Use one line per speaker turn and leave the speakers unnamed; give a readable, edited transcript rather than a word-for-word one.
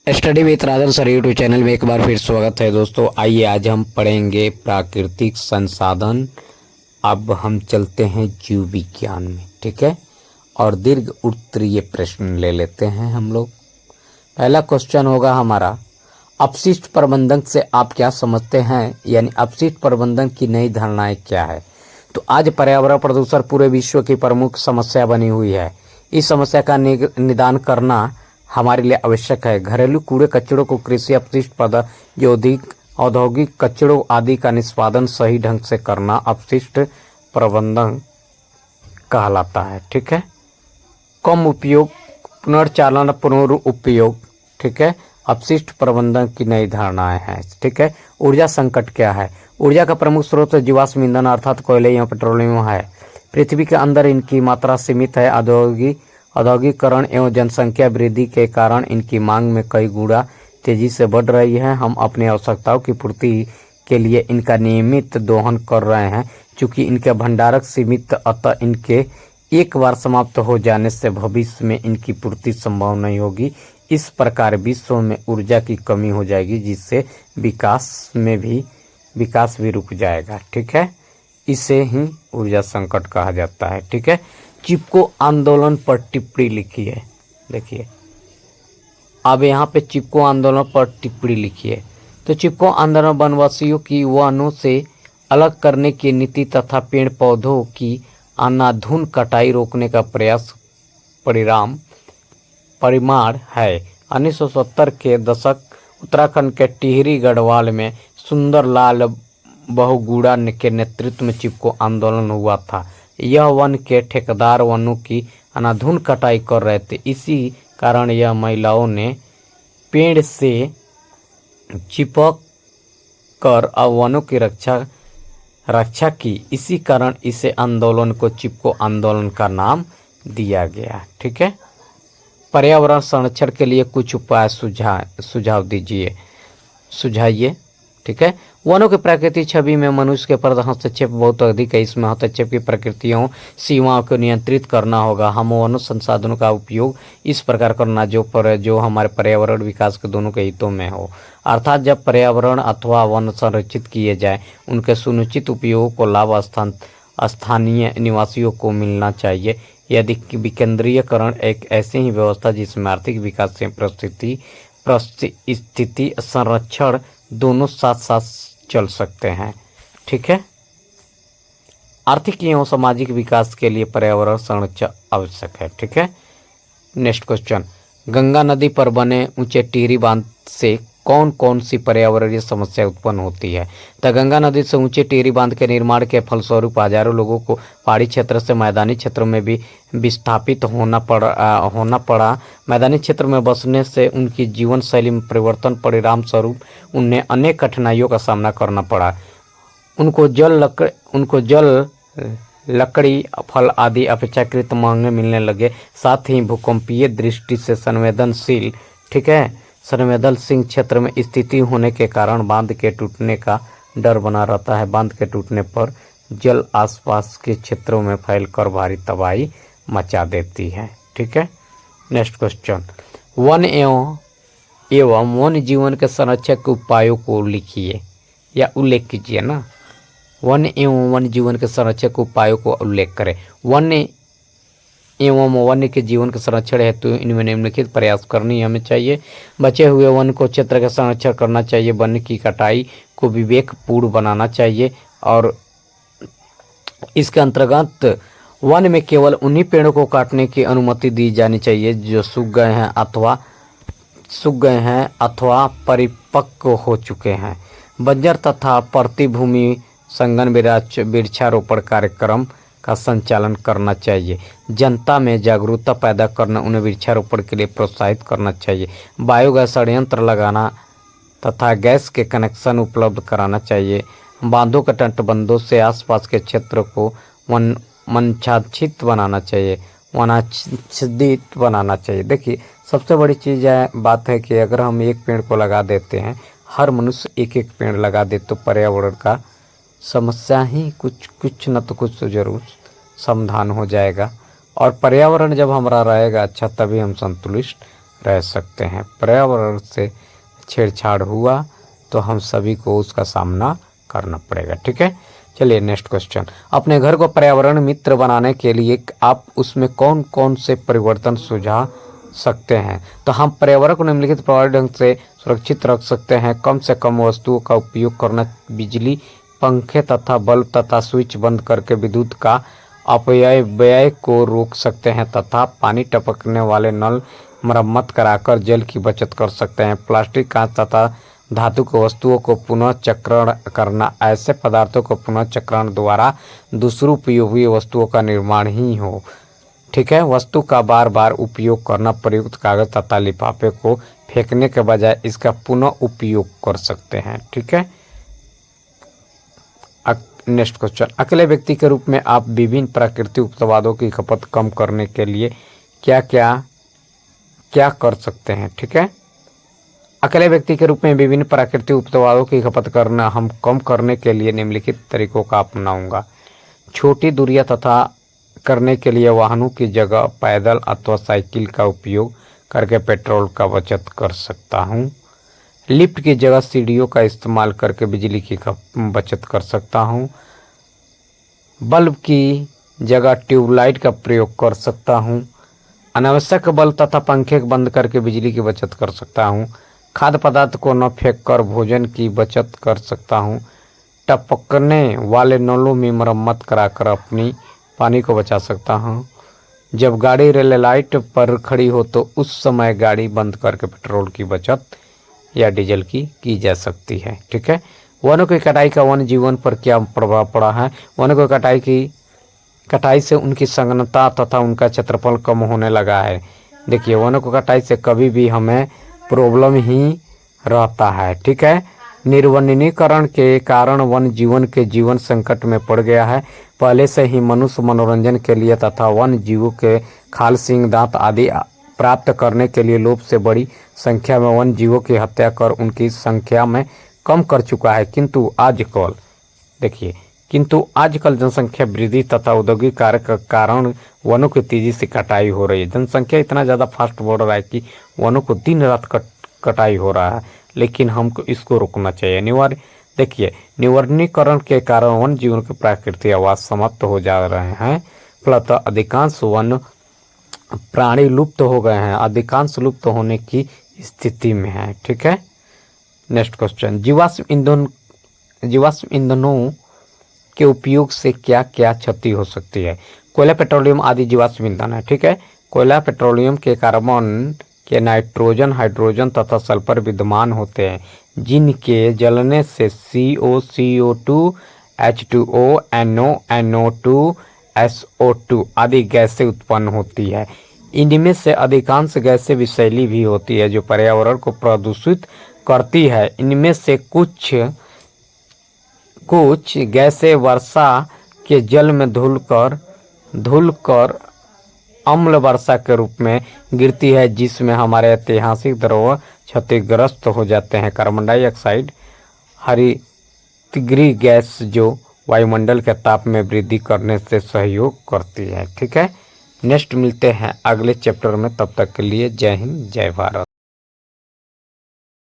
Study with Rajan sir YouTube channel में एक बार फिर स्वागत है दोस्तों। आइए आज हम पढ़ेंगे प्राकृतिक संसाधन। अब हम चलते हैं जीव विज्ञान में, ठीक है। और दीर्घ उत्तरीय प्रश्न ले लेते हैं हम लोग। पहला क्वेश्चन होगा हमारा, अपशिष्ट प्रबंधन से आप क्या समझते हैं, यानी अपशिष्ट प्रबंधन की नई धारणाएं क्या है। तो आज पर्यावरण प्रदूषण पूरे विश्व की प्रमुख समस्या बनी हुई है। इस समस्या का निदान करना हमारे लिए आवश्यक है। घरेलू कूड़े कचड़ों को कृषि अपशिष्ट पदार्थ, औद्योगिक कचड़ों आदि का निष्पादन सही ढंग से करना अपशिष्ट प्रबंधन कहलाता है, ठीक है। कम उपयोग, पुनर्चालन, पुनरुपयोग, ठीक है, अपशिष्ट प्रबंधन की नई धारणाएं हैं, ठीक है। ऊर्जा संकट क्या है। ऊर्जा का प्रमुख स्रोत जीवाश्म ईंधन अर्थात कोयले या पेट्रोलियम है। पृथ्वी के अंदर इनकी मात्रा सीमित है। औद्योगिकरण एवं जनसंख्या वृद्धि के कारण इनकी मांग में कई गुना तेजी से बढ़ रही है। हम अपनी आवश्यकताओं की पूर्ति के लिए इनका नियमित दोहन कर रहे हैं। चूंकि इनके भंडारक सीमित, अतः इनके एक बार समाप्त हो जाने से भविष्य में इनकी पूर्ति संभव नहीं होगी। इस प्रकार विश्व में ऊर्जा की कमी हो जाएगी, जिससे विकास भी रुक जाएगा, ठीक है। इसे ही ऊर्जा संकट कहा जाता है, ठीक है। चिपको आंदोलन पर टिप्पणी लिखी है। देखिए अब यहाँ पे चिपको आंदोलन पर टिप्पणी लिखी है। तो चिपको आंदोलन वनवासियों की वनों से अलग करने की नीति तथा पेड़ पौधों की अंधाधुंध कटाई रोकने का परिमाण है। 1970 के दशक उत्तराखंड के टिहरी गढ़वाल में सुंदरलाल बहुगुणा के नेतृत्व में चिपको आंदोलन हुआ था। यह वन के ठेकेदार वनों की अंधाधुंध कटाई कर रहे थे। इसी कारण यह महिलाओं ने पेड़ से चिपक कर वनों की रक्षा की। इसी कारण इसे आंदोलन को चिपको आंदोलन का नाम दिया गया, ठीक है। पर्यावरण संरक्षण के लिए कुछ उपाय सुझाव सुझाइए, ठीक है। वनों की प्राकृतिक छवि में मनुष्य के प्रति हस्तक्षेप बहुत अधिक है। इसमें हस्तक्षेप की प्रकृतियों सीमाओं को नियंत्रित करना होगा। हम वनों संसाधनों का उपयोग इस प्रकार करना जो हमारे पर्यावरण विकास के दोनों के हितों में हो। अर्थात जब पर्यावरण अथवा वन संरक्षित किए जाए, उनके सुनिश्चित उपयोग को लाभ स्थानीय निवासियों को मिलना चाहिए। यदि विकेंद्रीयकरण एक ऐसी ही व्यवस्था जिसमें आर्थिक विकास से परिस्थिति संरक्षण दोनों साथ साथ चल सकते हैं, ठीक है। आर्थिक एवं सामाजिक विकास के लिए पर्यावरण संरक्षण आवश्यक है, ठीक है। नेक्स्ट क्वेश्चन, गंगा नदी पर बने ऊंचे टिहरी बांध से कौन कौन सी पर्यावरणीय समस्या उत्पन्न होती है। तो गंगा नदी से ऊंचे टिहरी बांध के निर्माण के फलस्वरूप हजारों लोगों को पहाड़ी क्षेत्र से मैदानी क्षेत्रों में भी विस्थापित होना पड़ा। मैदानी क्षेत्र में बसने से उनकी जीवन शैली में परिवर्तन परिणाम स्वरूप उन्हें अनेक कठिनाइयों का सामना करना पड़ा। उनको जल, लकड़ी, फल आदि अपेक्षाकृत महंगे मिलने लगे। साथ ही भूकंपीय दृष्टि से संवेदनशील क्षेत्र में स्थिति होने के कारण बांध के टूटने का डर बना रहता है। बांध के टूटने पर जल आसपास के क्षेत्रों में फैलकर भारी तबाही मचा देती है, ठीक है। नेक्स्ट क्वेश्चन, वन एवं वन जीवन के संरक्षण के उपायों को लिखिए या उल्लेख कीजिए ना। वन एवं वन जीवन के संरक्षण के उपायों को उल्लेख करें। वन एवं वन्य के जीवन के संरक्षण हेतु इनमें निम्नलिखित प्रयास करनी हमें चाहिए। बचे हुए वन को क्षेत्र का संरक्षण करना चाहिए। वन की कटाई को विवेकपूर्ण बनाना चाहिए और इसके अंतर्गत वन में केवल उन्हीं पेड़ों को काटने की अनुमति दी जानी चाहिए जो सूख गए हैं अथवा परिपक्व हो चुके हैं। बंजर तथा प्रतिभूमि संघन वृक्षारोपण कार्यक्रम का संचालन करना चाहिए। जनता में जागरूकता पैदा करना, उन्हें वृक्षारोपण के लिए प्रोत्साहित करना चाहिए। बायोगैस संयंत्र लगाना तथा गैस के कनेक्शन उपलब्ध कराना चाहिए। बांधों के तटबंधों से आसपास के क्षेत्र को वनाच्छादित बनाना चाहिए। देखिए सबसे बड़ी चीज़ बात है कि अगर हम एक पेड़ को लगा देते हैं, हर मनुष्य एक एक पेड़ लगा दे, तो पर्यावरण का समस्या ही कुछ न तो कुछ तो जरूर समाधान हो जाएगा। और पर्यावरण जब हमारा रहेगा अच्छा, तभी हम संतुलित रह सकते हैं। पर्यावरण से छेड़छाड़ हुआ तो हम सभी को उसका सामना करना पड़ेगा। ठीक है, चलिए नेक्स्ट क्वेश्चन। अपने घर को पर्यावरण मित्र बनाने के लिए आप उसमें कौन कौन से परिवर्तन सुझा सकते हैं? तो हम पर्यावरण को निम्नलिखित प्रभावी ढंग से सुरक्षित रख सकते हैं। कम से कम वस्तुओं का उपयोग करना, बिजली, पंखे तथा बल्ब तथा स्विच बंद करके विद्युत का अपव्यय को रोक सकते हैं तथा पानी टपकने वाले नल मरम्मत कराकर जल की बचत कर सकते हैं। प्लास्टिक, कांच तथा धातु की वस्तुओं को पुनः चक्रण करना, ऐसे पदार्थों को पुनः चक्रण द्वारा दूसरोपयोगी वस्तुओं का निर्माण ही हो। ठीक है, वस्तु का बार बार उपयोग करना, प्रयुक्त कागज तथा लिफाफे को फेंकने के बजाय इसका पुनः उपयोग कर सकते हैं। ठीक है, नेक्स्ट क्वेश्चन। अकेले व्यक्ति के रूप में आप विभिन्न प्राकृतिक उत्पादों की खपत कम करने के लिए क्या क्या कर सकते हैं? ठीक है, अकेले व्यक्ति के रूप में विभिन्न प्राकृतिक उत्पादों की खपत करना हम कम करने के लिए निम्नलिखित तरीकों का अपनाऊंगा। छोटी दूरियां तथा करने के लिए वाहनों की जगह पैदल अथवा साइकिल का उपयोग करके पेट्रोल का बचत कर सकता हूं। लिफ्ट की जगह सीढ़ियों का इस्तेमाल करके बिजली की बचत कर सकता हूं। बल्ब की जगह ट्यूबलाइट का प्रयोग कर सकता हूं। अनावश्यक बल्ब तथा पंखे बंद करके बिजली की बचत कर सकता हूं। खाद्य पदार्थ को न फेंककर भोजन की बचत कर सकता हूं। टपकने वाले नलों में मरम्मत कराकर अपनी पानी को बचा सकता हूं। जब गाड़ी रेल लाइट पर खड़ी हो तो उस समय गाड़ी बंद करके पेट्रोल की बचत या डीजल की जा सकती है। ठीक है, वनों की कटाई का वन जीवन पर क्या प्रभाव पड़ा है? वनों की कटाई से उनकी संघनता तथा उनका क्षेत्रफल कम होने लगा है। देखिए, वनों की कटाई से कभी भी हमें प्रॉब्लम ही रहता है। ठीक है, निर्वनीकरण के कारण वन जीवन के जीवन संकट में पड़ गया है। पहले से ही मनुष्य मनोरंजन के लिए तथा वन जीवों के खाल, सींग, दांत आदि प्राप्त करने के लिए लोभ से बड़ी संख्या में वन जीवों की हत्या कर उनकी संख्या में कम कर चुका है। किंतु आजकल जनसंख्या वृद्धि तथा औद्योगिक कार्य के कारण वनों की तेजी से कटाई हो रही है। जनसंख्या इतना ज़्यादा फास्ट बढ़ रहा है कि वनों को दिन रात कटाई हो रहा है, लेकिन हमको इसको रोकना चाहिए। निवारणीकरण के कारण वन जीवन के प्राकृतिक आवास समाप्त हो जा रहे हैं। फलतः अधिकांश वन प्राणी लुप्त हो गए हैं, अधिकांश लुप्त होने की स्थिति में है। ठीक है, नेक्स्ट क्वेश्चन। जीवाश्म ईंधनों के उपयोग से क्या क्या क्षति हो सकती है? कोयला, पेट्रोलियम आदि जीवाश्म ईंधन है। ठीक है, कोयला, पेट्रोलियम के कार्बन के नाइट्रोजन, हाइड्रोजन तथा सल्फर विद्यमान होते हैं, जिनके जलने से CO, CO2, H2O, NO, NO2, SO2 आदि गैसें उत्पन्न होती है। इनमें से अधिकांश गैसें विषैली भी होती है जो पर्यावरण को प्रदूषित करती है। इनमें से कुछ गैसें वर्षा के जल में धुलकर अम्ल वर्षा के रूप में गिरती है, जिसमें हमारे ऐतिहासिक धरोहर क्षतिग्रस्त हो जाते हैं। कार्बन डाइऑक्साइड हरितगृह गैस जो वायुमंडल के ताप में वृद्धि करने से सहयोग करती है। ठीक है, नेक्स्ट मिलते हैं अगले चैप्टर में, तब तक के लिए जय हिंद, जय भारत।